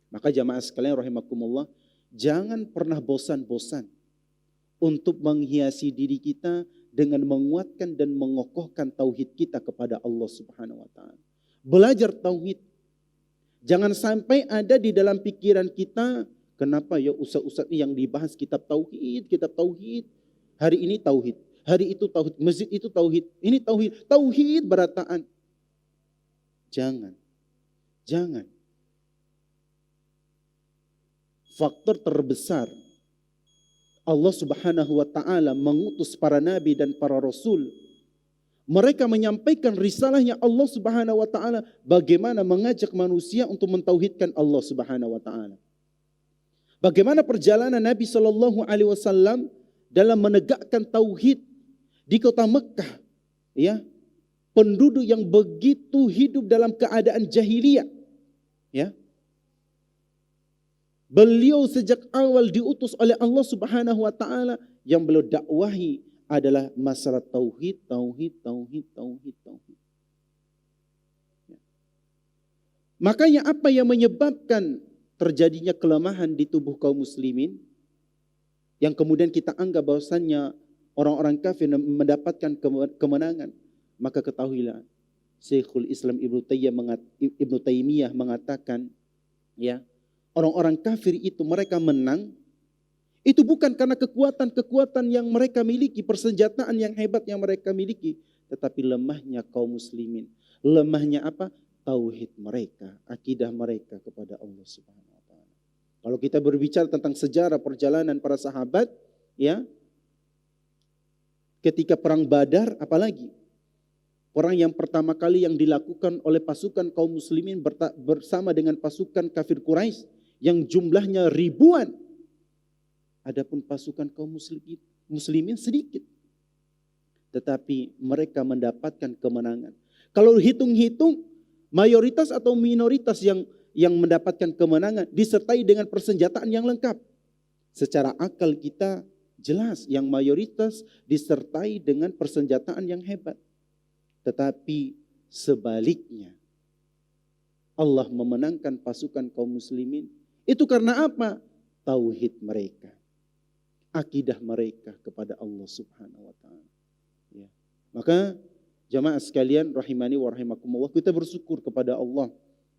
Maka jamaah sekalian rahimakumullah, jangan pernah bosan-bosan untuk menghiasi diri kita dengan menguatkan dan mengokohkan tauhid kita kepada Allah Subhanahu wa taala. Belajar tauhid. Jangan sampai ada di dalam pikiran kita, kenapa ya ustaz-ustaz yang dibahas kitab tauhid, hari ini tauhid, hari itu tauhid, masjid itu tauhid, ini tauhid berataan. Jangan. Faktor terbesar Allah Subhanahu wa taala mengutus para nabi dan para rasul. Mereka menyampaikan risalahnya Allah Subhanahu wa taala, bagaimana mengajak manusia untuk mentauhidkan Allah Subhanahu wa taala. Bagaimana perjalanan Nabi sallallahu alaihi wasallam dalam menegakkan tauhid di kota Mekah, ya. Penduduk yang begitu hidup dalam keadaan jahiliyah, ya. Beliau sejak awal diutus oleh Allah Subhanahu wa taala, yang beliau dakwahi adalah masalah tauhid. Makanya apa yang menyebabkan terjadinya kelemahan di tubuh kaum muslimin, yang kemudian kita anggap bahwasannya orang-orang kafir mendapatkan kemenangan, maka ketahuilah Syekhul Islam Ibnu Taimiyah mengatakan, ya, orang-orang kafir itu mereka menang, itu bukan karena kekuatan yang mereka miliki, persenjataan yang hebat yang mereka miliki, tetapi lemahnya kaum muslimin. Lemahnya apa? Tauhid mereka, akidah mereka kepada Allah Subhanahu wa taala. Kalau kita berbicara tentang sejarah perjalanan para sahabat, ya, ketika perang Badar, apalagi perang yang pertama kali yang dilakukan oleh pasukan kaum muslimin bersama dengan pasukan kafir Quraisy yang jumlahnya ribuan. Adapun pasukan kaum muslimin sedikit. Tetapi mereka mendapatkan kemenangan. Kalau hitung-hitung, mayoritas atau minoritas yang mendapatkan kemenangan disertai dengan persenjataan yang lengkap. Secara akal kita jelas yang mayoritas disertai dengan persenjataan yang hebat. Tetapi sebaliknya, Allah memenangkan pasukan kaum muslimin. Itu karena apa? Tauhid mereka, akidah mereka kepada Allah Subhanahu wa taala. Ya. Maka jamaah sekalian rahimani wa rahimakumullah, kita bersyukur kepada Allah.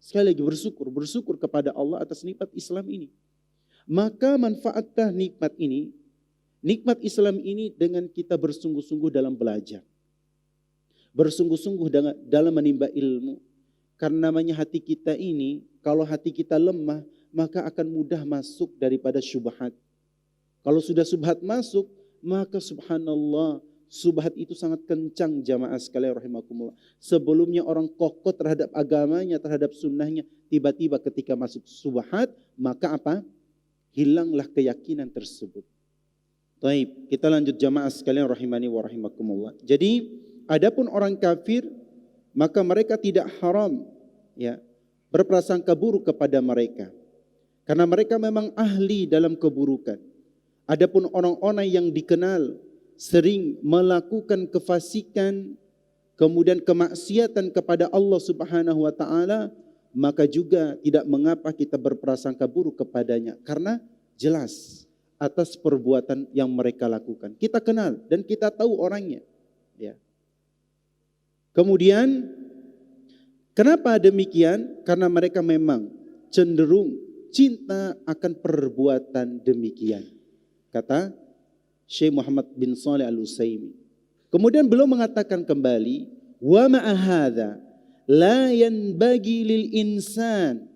Sekali lagi bersyukur kepada Allah atas nikmat Islam ini. Maka manfaatkah nikmat ini, nikmat Islam ini, dengan kita bersungguh-sungguh dalam belajar. Bersungguh-sungguh dalam menimba ilmu. Karena namanya hati kita ini, kalau hati kita lemah, maka akan mudah masuk daripada syubhat. Kalau sudah syubhat masuk, maka subhanallah, syubhat itu sangat kencang jamaah sekalian rahimakumullah. Sebelumnya orang kokoh terhadap agamanya, terhadap sunnahnya, tiba-tiba ketika masuk syubhat, maka apa? Hilanglah keyakinan tersebut. Baik, kita lanjut jamaah sekalian rahimani wa rahimakumullah. Jadi, adapun orang kafir, maka mereka tidak haram, ya, berprasangka buruk kepada mereka. Karena mereka memang ahli dalam keburukan. Adapun orang-orang yang dikenal sering melakukan kefasikan, kemudian kemaksiatan kepada Allah Subhanahu wa taala, maka juga tidak mengapa kita berprasangka buruk kepadanya. Karena jelas atas perbuatan yang mereka lakukan. Kita kenal dan kita tahu orangnya. Ya. Kemudian, kenapa demikian? Karena mereka memang cenderung cinta akan perbuatan demikian. Kata Syekh Muhammad bin Shalih Al-Utsaimin. Kemudian beliau mengatakan kembali, wa ma'a hadza la yanbaghi lil insan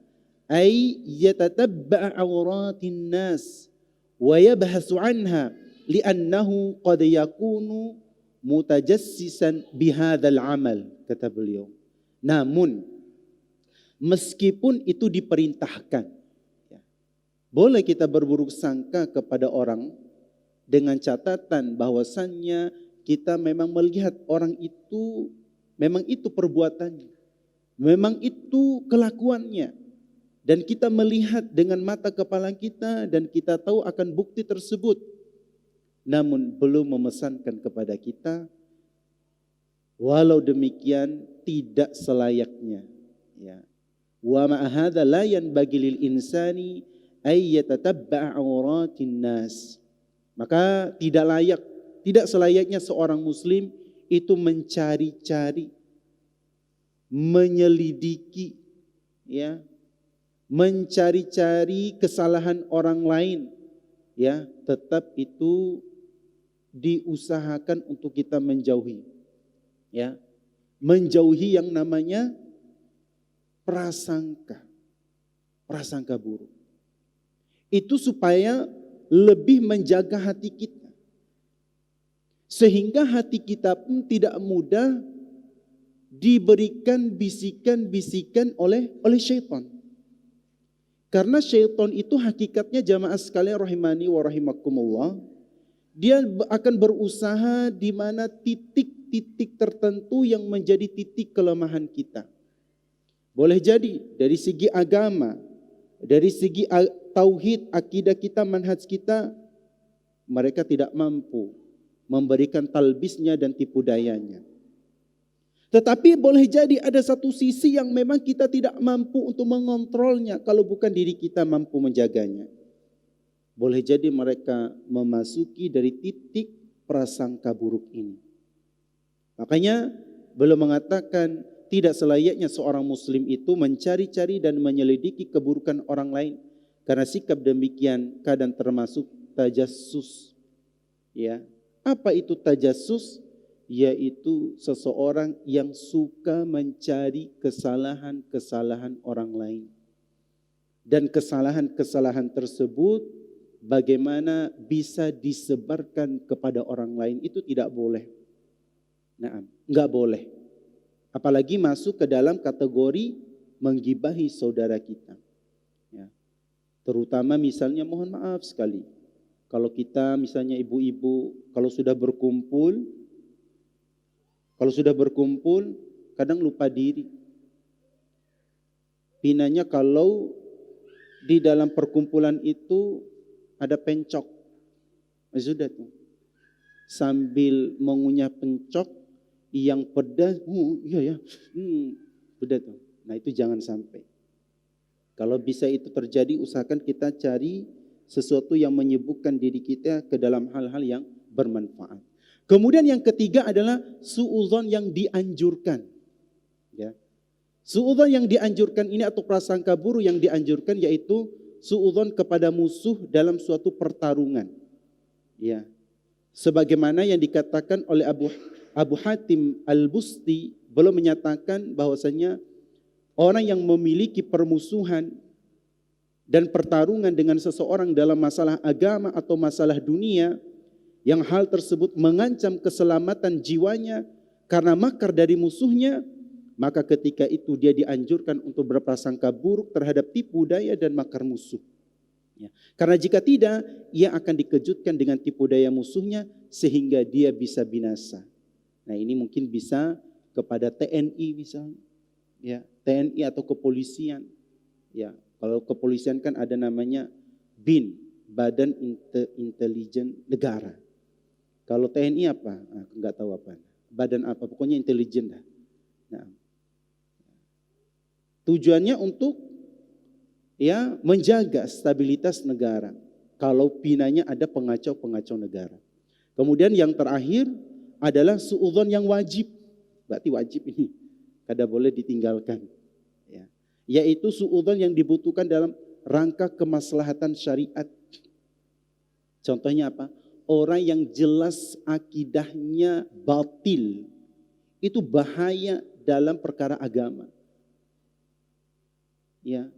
ay yatatabba'a awratin nas wa yabhasu anha li'annahu qad yakunu mutajassisan bihadzal amal, kata beliau. Namun meskipun itu diperintahkan, boleh kita berburuk sangka kepada orang dengan catatan bahwasannya kita memang melihat orang itu, memang itu perbuatannya, memang itu kelakuannya. Dan kita melihat dengan mata kepala kita dan kita tahu akan bukti tersebut. namun belum memesankan kepada kita. Walau demikian tidak selayaknya, ya. Wa ma hadza la yanbaghi lil insani ay yatatabba'a auratin nas. Maka tidak selayaknya seorang muslim itu mencari-cari, menyelidiki, ya, mencari-cari kesalahan orang lain, ya, tetap itu diusahakan untuk kita menjauhi, ya, menjauhi yang namanya prasangka buruk. Itu supaya lebih menjaga hati kita, sehingga hati kita pun tidak mudah diberikan bisikan-bisikan oleh syaitan. Karena syaitan itu hakikatnya jamaah sekalian rahimani wa rahimakumullah, dia akan berusaha di mana titik-titik tertentu yang menjadi titik kelemahan kita. Boleh jadi dari segi agama, dari segi tauhid, akidah kita, manhaj kita, mereka tidak mampu memberikan talbisnya dan tipu dayanya. Tetapi boleh jadi ada satu sisi yang memang kita tidak mampu untuk mengontrolnya kalau bukan diri kita mampu menjaganya. Boleh jadi mereka memasuki dari titik prasangka buruk ini. Makanya belum mengatakan tidak selayaknya seorang muslim itu mencari-cari dan menyelidiki keburukan orang lain. Karena sikap demikian kadang termasuk tajassus. Ya. Apa itu tajassus? Yaitu seseorang yang suka mencari kesalahan-kesalahan orang lain. Dan kesalahan-kesalahan tersebut bagaimana bisa disebarkan kepada orang lain, itu tidak boleh. Nah, enggak boleh. Apalagi masuk ke dalam kategori menggibahi saudara kita. Ya. Terutama misalnya mohon maaf sekali, kalau kita misalnya ibu-ibu kalau sudah berkumpul kadang lupa diri. Pinanya kalau di dalam perkumpulan itu ada pencok, sudah tuh sambil mengunyah pencok yang pedas, udah tuh. Nah itu jangan sampai. Kalau bisa itu terjadi, usahakan kita cari sesuatu yang menyibukkan diri kita ke dalam hal-hal yang bermanfaat. Kemudian yang ketiga adalah suudzon yang dianjurkan. Ya. Suudzon yang dianjurkan ini atau prasangka buruk yang dianjurkan yaitu suudzon kepada musuh dalam suatu pertarungan. Ya. Sebagaimana yang dikatakan oleh Abu Hatim Al-Busti, belum menyatakan bahwasanya orang yang memiliki permusuhan dan pertarungan dengan seseorang dalam masalah agama atau masalah dunia, yang hal tersebut mengancam keselamatan jiwanya karena makar dari musuhnya, maka ketika itu dia dianjurkan untuk berprasangka buruk terhadap tipu daya dan makar musuh. Ya. Karena jika tidak, ia akan dikejutkan dengan tipu daya musuhnya sehingga dia bisa binasa. Nah ini mungkin bisa kepada TNI misalnya, ya, TNI atau kepolisian. Ya, kalau kepolisian kan ada namanya BIN, Badan Intelijen Negara. Kalau TNI apa? Enggak tahu apa. Badan apa? Pokoknya intelijen dah. Nah, tujuannya untuk ya menjaga stabilitas negara. Kalau pinanya ada pengacau-pengacau negara. Kemudian yang terakhir adalah suudzon yang wajib. Berarti wajib ini. Kada boleh ditinggalkan. Ya. Yaitu suudzon yang dibutuhkan dalam rangka kemaslahatan syariat. Contohnya apa? Orang yang jelas akidahnya batil. Itu bahaya dalam perkara agama. Ya.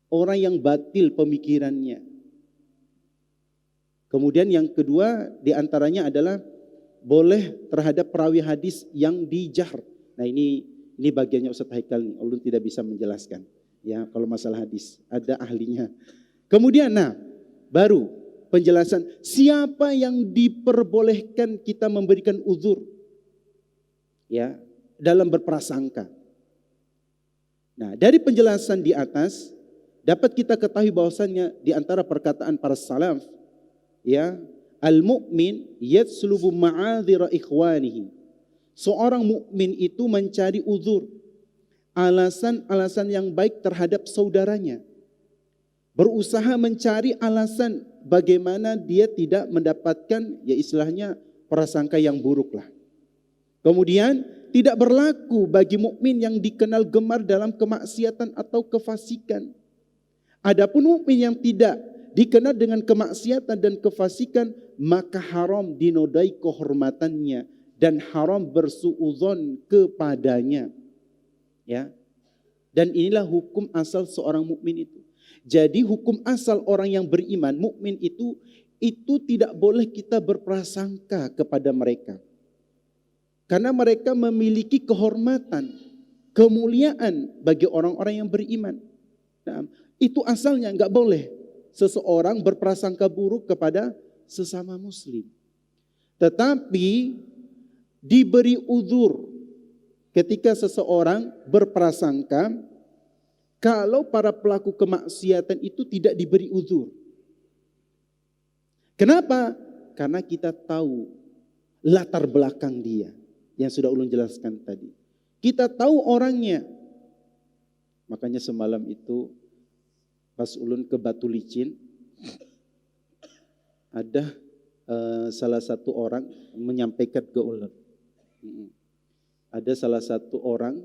Orang yang batil pemikirannya. Kemudian yang kedua diantaranya adalah boleh terhadap perawi hadis yang dijahr. Nah ini bagiannya Ustaz Haikal nih, ulun tidak bisa menjelaskan. Ya kalau masalah hadis ada ahlinya. Kemudian baru penjelasan siapa yang diperbolehkan kita memberikan uzur ya dalam berprasangka. Nah dari penjelasan di atas dapat kita ketahui bahwasannya di antara perkataan para salaf ya Al-mu'min yatslubu ma'adhira ikhwanihi. Seorang mukmin itu mencari uzur, alasan-alasan yang baik terhadap saudaranya. Berusaha mencari alasan bagaimana dia tidak mendapatkan, ya istilahnya, prasangka yang buruk lah. Kemudian tidak berlaku bagi mukmin yang dikenal gemar dalam kemaksiatan atau kefasikan. Adapun mukmin yang tidak dikenal dengan kemaksiatan dan kefasikan, maka haram dinodai kehormatannya dan haram bersuudzon kepadanya. Ya. Dan inilah hukum asal seorang mukmin itu. Jadi hukum asal orang yang beriman, mukmin itu tidak boleh kita berprasangka kepada mereka. Karena mereka memiliki kehormatan, kemuliaan bagi orang-orang yang beriman. Nah, itu asalnya enggak boleh seseorang berprasangka buruk kepada sesama muslim. Tetapi diberi uzur ketika seseorang berprasangka kalau para pelaku kemaksiatan itu tidak diberi uzur. Kenapa? Karena kita tahu latar belakang dia yang sudah ulun jelaskan tadi. Kita tahu orangnya. Makanya semalam itu pas ulun ke Batu Licin, ada salah satu orang menyampaikan ke ulun. Ada salah satu orang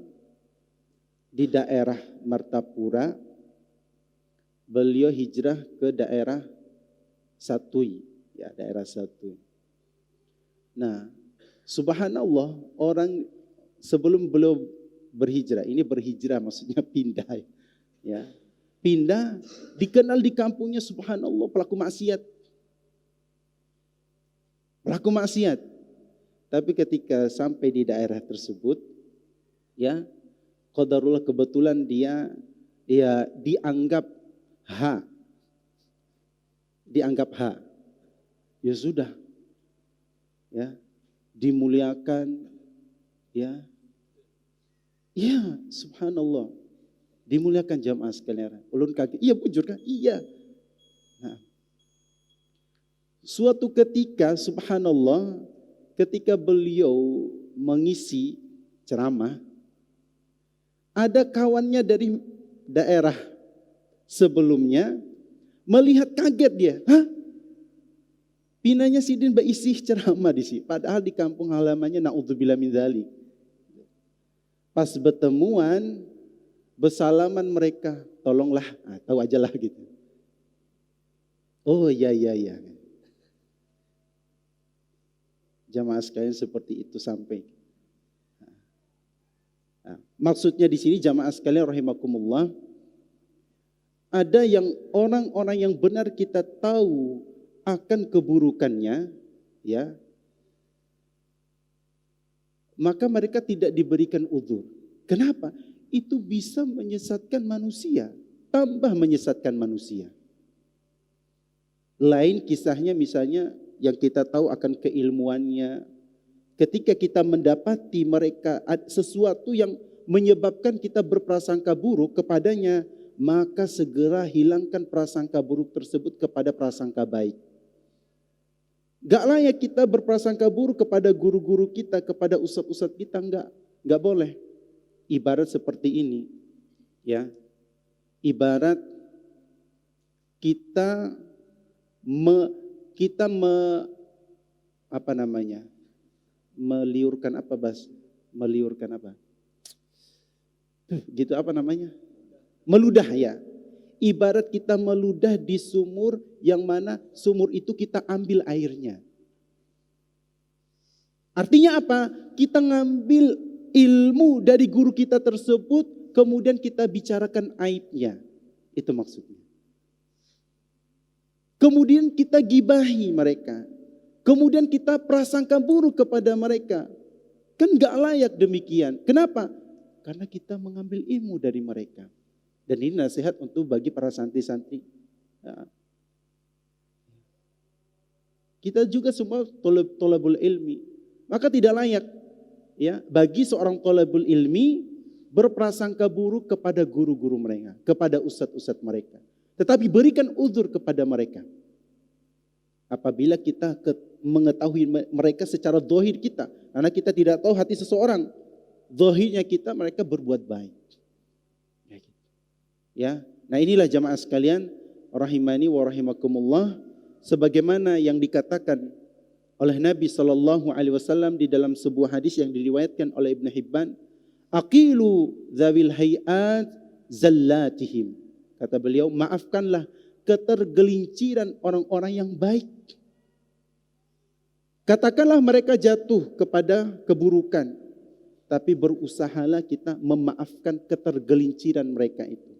di daerah Martapura, beliau hijrah ke daerah Satui, ya daerah Satui. Nah, subhanallah, orang sebelum beliau berhijrah, ini berhijrah maksudnya pindah, ya. Pindah, dikenal di kampungnya subhanallah pelaku maksiat. Pelaku maksiat. Tapi ketika sampai di daerah tersebut, ya, qadarullah kebetulan dia dianggap H. Dianggap H. Ya sudah. Ya, dimuliakan, ya. Ya, subhanallah. Dimuliakan jamaah sekalian. Ulun kaget. Iya bujur kan? Iya. Nah, suatu ketika subhanallah, ketika beliau mengisi ceramah, ada kawannya dari daerah sebelumnya melihat kaget dia. Hah? Pinanya Sidin berisi ceramah di sini. Padahal di kampung halamannya na'udzubillah min dzalik. Pas bertemuan, bersalaman mereka, tolonglah, tahu aja lah gitu. Oh iya. Jamaah sekalian seperti itu sampai. Nah, maksudnya di sini jamaah sekalian rahimakumullah, ada yang orang-orang yang benar kita tahu akan keburukannya, ya, maka mereka tidak diberikan uzur. Kenapa? Itu bisa menyesatkan manusia, tambah menyesatkan manusia. Lain kisahnya misalnya yang kita tahu akan keilmuannya. Ketika kita mendapati mereka sesuatu yang menyebabkan kita berprasangka buruk kepadanya, maka segera hilangkan prasangka buruk tersebut kepada prasangka baik. Gak layak kita berprasangka buruk kepada guru-guru kita, kepada ustadz-ustadz kita, enggak boleh. Ibarat seperti ini, ya. Ibarat kita meliurkan apa Bas? Meliurkan apa? Gitu apa namanya? Meludah ya. Ibarat kita meludah di sumur yang mana sumur itu kita ambil airnya. Artinya apa? Kita ngambil ilmu dari guru kita tersebut, kemudian kita bicarakan aibnya. Itu maksudnya. Kemudian kita gibahi mereka. Kemudian kita prasangka buruk kepada mereka. Kan gak layak demikian. Kenapa? Karena kita mengambil ilmu dari mereka. Dan ini nasihat untuk bagi para santri-santri. Ya. Kita juga semua tolabul ilmi. Maka tidak layak, ya, bagi seorang tolabul ilmi berprasangka buruk kepada guru-guru mereka, kepada ustadz-ustadz mereka. Tetapi berikan uzur kepada mereka. Apabila kita mengetahui mereka secara zahir kita, karena kita tidak tahu hati seseorang, zahirnya kita mereka berbuat baik. Ya, nah inilah jamaah sekalian, rahimani wa rahimakumullah, sebagaimana yang dikatakan oleh Nabi SAW di dalam sebuah hadis yang diriwayatkan oleh Ibn Hibban, aqilu dzawil hayat zallatihim. Kata beliau, maafkanlah ketergelinciran orang-orang yang baik. Katakanlah mereka jatuh kepada keburukan, tapi berusahalah kita memaafkan ketergelinciran mereka itu.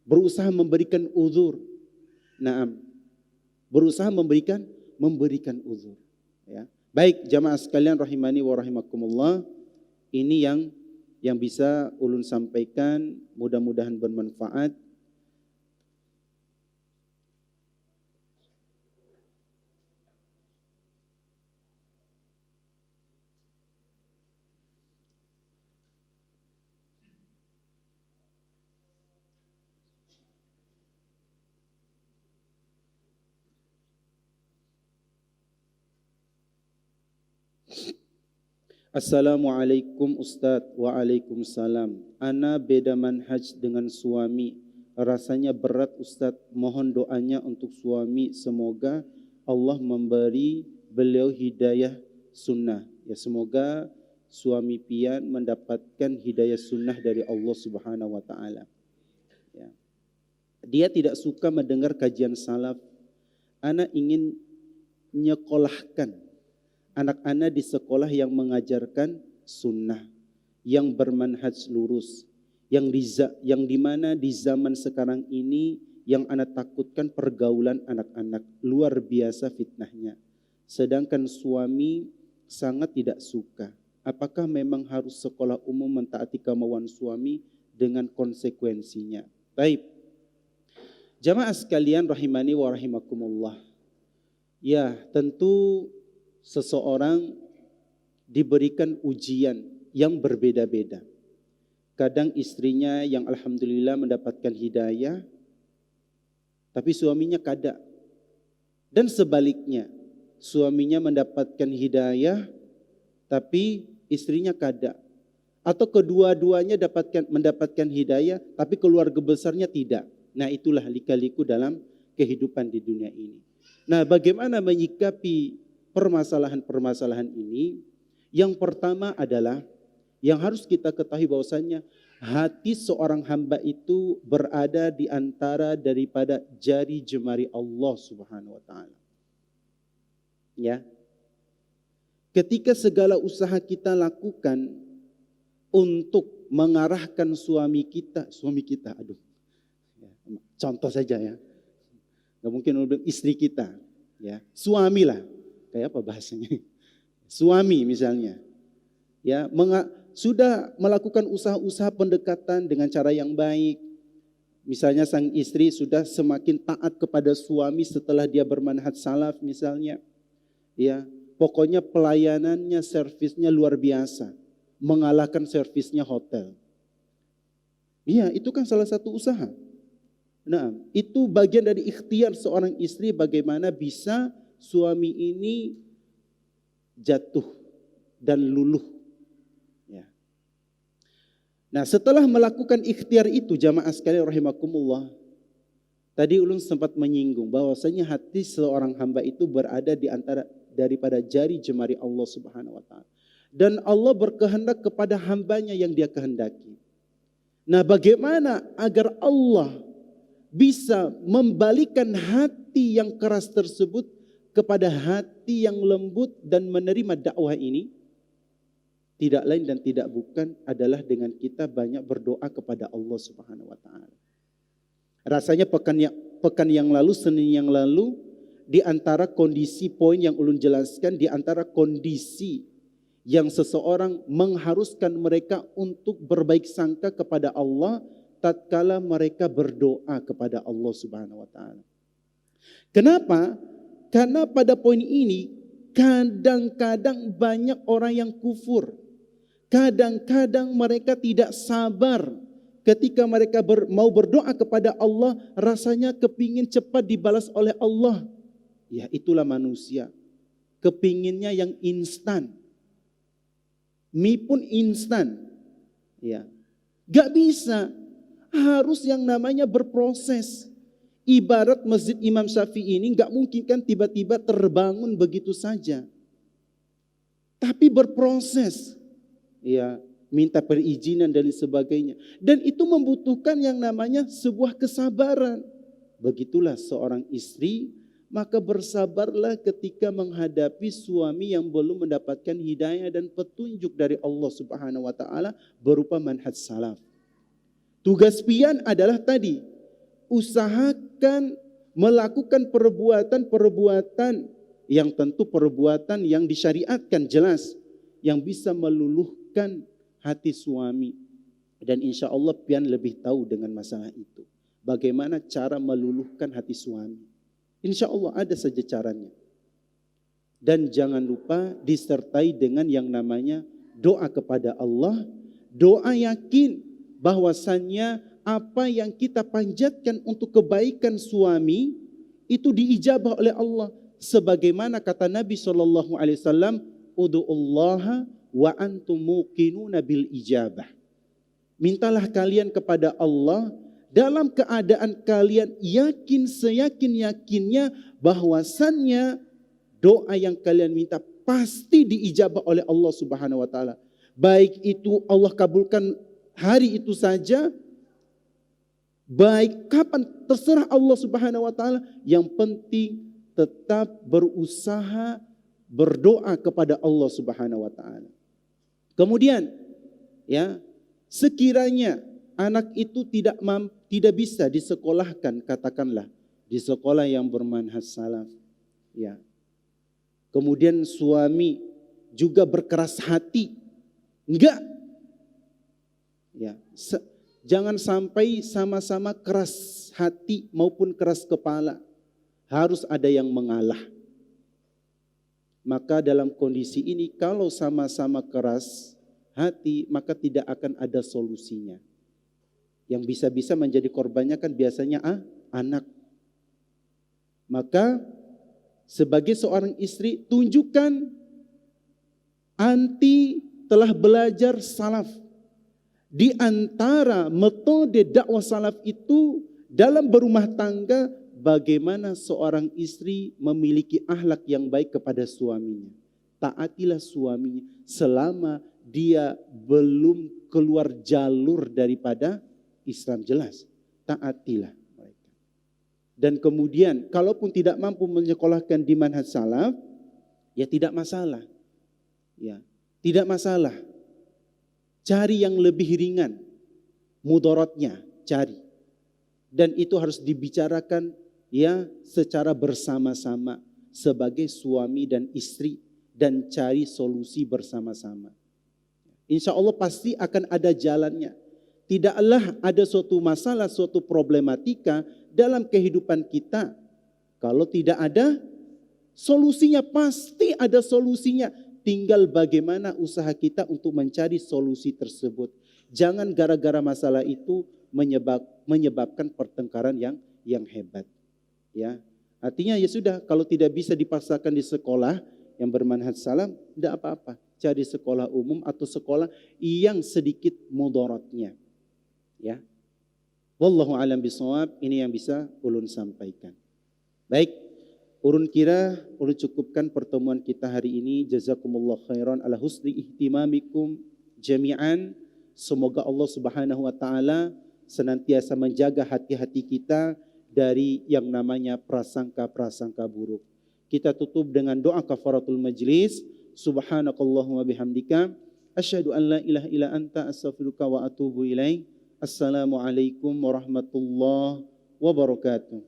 Berusaha memberikan uzur. Naam. Berusaha memberikan uzur. Ya. Baik jamaah sekalian rahimani wa rahimakumullah, ini yang bisa ulun sampaikan, mudah-mudahan bermanfaat. Assalamualaikum Ustadz. Waalaikumsalam. Ana beda manhaj dengan suami. Rasanya berat Ustadz. Mohon doanya untuk suami. Semoga Allah memberi beliau hidayah sunnah. Ya, semoga suami pian mendapatkan hidayah sunnah dari Allah Subhanahu wa taala. Ya. Dia tidak suka mendengar kajian salaf. Ana ingin nyekolahkan anak-anak di sekolah yang mengajarkan sunnah, yang bermanhaj lurus, yang di mana di zaman sekarang ini yang anak takutkan pergaulan anak-anak luar biasa fitnahnya. Sedangkan suami sangat tidak suka. Apakah memang harus sekolah umum mentaati kemauan suami dengan konsekuensinya? Baik. Jamaah sekalian rahimani wa rahimakumullah. Ya, tentu seseorang diberikan ujian yang berbeda-beda. Kadang istrinya yang alhamdulillah mendapatkan hidayah, tapi suaminya kada. Dan sebaliknya, suaminya mendapatkan hidayah, tapi istrinya kada. Atau kedua-duanya mendapatkan hidayah, tapi keluarga besarnya tidak. Nah, itulah lika-liku dalam kehidupan di dunia ini. Nah, bagaimana menyikapi permasalahan-permasalahan ini? Yang pertama adalah yang harus kita ketahui bahwasannya hati seorang hamba itu berada di antara daripada jari jemari Allah Subhanahu wa taala. Ya. Ketika segala usaha kita lakukan untuk mengarahkan suami kita, contoh saja ya. Enggak mungkin istri kita, ya. Suami lah. Kayak apa bahasanya? Suami misalnya, ya sudah melakukan usaha-usaha pendekatan dengan cara yang baik. Misalnya sang istri sudah semakin taat kepada suami setelah dia bermanhaj salaf misalnya, ya pokoknya pelayanannya, servisnya luar biasa, mengalahkan servisnya hotel. Iya, itu kan salah satu usaha. Nah, itu bagian dari ikhtiar seorang istri bagaimana bisa suami ini jatuh dan luluh. Ya. Nah, setelah melakukan ikhtiar itu jamaah sekalian rahimakumullah, tadi ulun sempat menyinggung bahwasanya hati seorang hamba itu berada di antara daripada jari jemari Allah Subhanahu wa taala. Dan Allah berkehendak kepada hambanya yang dia kehendaki. Nah, bagaimana agar Allah bisa membalikan hati yang keras tersebut kepada hati yang lembut dan menerima dakwah ini? Tidak lain dan tidak bukan adalah dengan kita banyak berdoa kepada Allah Subhanahu wa taala. Rasanya pekan yang lalu, Senin yang lalu, di antara kondisi poin yang ulun jelaskan, di antara kondisi yang seseorang mengharuskan mereka untuk berbaik sangka kepada Allah tatkala mereka berdoa kepada Allah Subhanahu wa taala. Kenapa? Karena pada poin ini kadang-kadang banyak orang yang kufur. Kadang-kadang mereka tidak sabar ketika mereka mau berdoa kepada Allah, rasanya kepingin cepat dibalas oleh Allah. Ya itulah manusia. Kepinginnya yang instan. Mie pun instan. Ya. Gak bisa. Harus yang namanya berproses. Ibarat Masjid Imam Syafi'i ini gak mungkin kan tiba-tiba terbangun begitu saja. Tapi berproses. Ya, minta perizinan dan sebagainya. Dan itu membutuhkan yang namanya sebuah kesabaran. Begitulah seorang istri, maka bersabarlah ketika menghadapi suami yang belum mendapatkan hidayah dan petunjuk dari Allah Subhanahu wa taala berupa manhaj salaf. Tugas pian adalah tadi, usahakan melakukan perbuatan-perbuatan yang tentu perbuatan yang disyariatkan jelas, yang bisa meluluhkan hati suami. Dan insya Allah pian lebih tahu dengan masalah itu. Bagaimana cara meluluhkan hati suami. Insya Allah ada saja caranya. Dan jangan lupa disertai dengan yang namanya doa kepada Allah. Doa yakin bahwasannya apa yang kita panjatkan untuk kebaikan suami itu diijabah oleh Allah. Sebagaimana kata Nabi SAW, Udu'ullaha wa antum muqinuna bil ijabah. Mintalah kalian kepada Allah dalam keadaan kalian yakin seyakin-yakinnya bahwasannya doa yang kalian minta pasti diijabah oleh Allah Subhanahu wa taala. Baik itu Allah kabulkan hari itu saja, baik kapan terserah Allah Subhanahu wa taala, yang penting tetap berusaha berdoa kepada Allah Subhanahu wa taala. Kemudian ya, sekiranya anak itu tidak bisa disekolahkan, katakanlah di sekolah yang bermanhaj salaf, ya. Kemudian suami juga berkeras hati, enggak. Ya, jangan sampai sama-sama keras hati maupun keras kepala. Harus ada yang mengalah. Maka dalam kondisi ini kalau sama-sama keras hati, maka tidak akan ada solusinya. Yang bisa-bisa menjadi korbannya kan biasanya anak. Maka sebagai seorang istri, tunjukkan anti telah belajar salaf. Di antara metode dakwah salaf itu dalam berumah tangga, bagaimana seorang istri memiliki akhlak yang baik kepada suaminya. Taatilah suaminya selama dia belum keluar jalur daripada Islam, jelas. Taatilah mereka. Dan kemudian kalaupun tidak mampu menyekolahkan di manhaj salaf, ya tidak masalah. Ya, tidak masalah. Cari yang lebih ringan, mudaratnya cari. Dan itu harus dibicarakan ya secara bersama-sama sebagai suami dan istri, dan cari solusi bersama-sama. Insya Allah pasti akan ada jalannya. Tidaklah ada suatu masalah, suatu problematika dalam kehidupan kita kalau tidak ada solusinya. Pasti ada solusinya. Tinggal bagaimana usaha kita untuk mencari solusi tersebut. Jangan gara-gara masalah itu menyebabkan pertengkaran yang hebat. Ya, artinya ya sudah, kalau tidak bisa dipaksakan di sekolah yang bermanhaj salaf, tidak apa-apa. Cari sekolah umum atau sekolah yang sedikit mudaratnya. Ya, wallahu alam bisawab. Ini yang bisa ulun sampaikan. Baik, ulun kira ulun cukupkan pertemuan kita hari ini. Jazakumullah khairan ala husni ihtimamikum jami'an. Semoga Allah Subhanahu wa taala senantiasa menjaga hati-hati kita dari yang namanya prasangka-prasangka buruk. Kita tutup dengan doa kafaratul majlis. Subhanakallahumma bihamdika asyhadu an la ilaha illa anta astaghfiruka wa atubu ilaik. Assalamualaikum warahmatullahi wabarakatuh.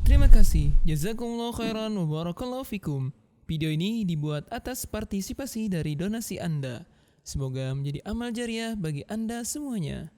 Terima kasih. Jazakumullah khairan wa barakallahu fikum. Video ini dibuat atas partisipasi dari donasi Anda. Semoga menjadi amal jariah bagi Anda semuanya.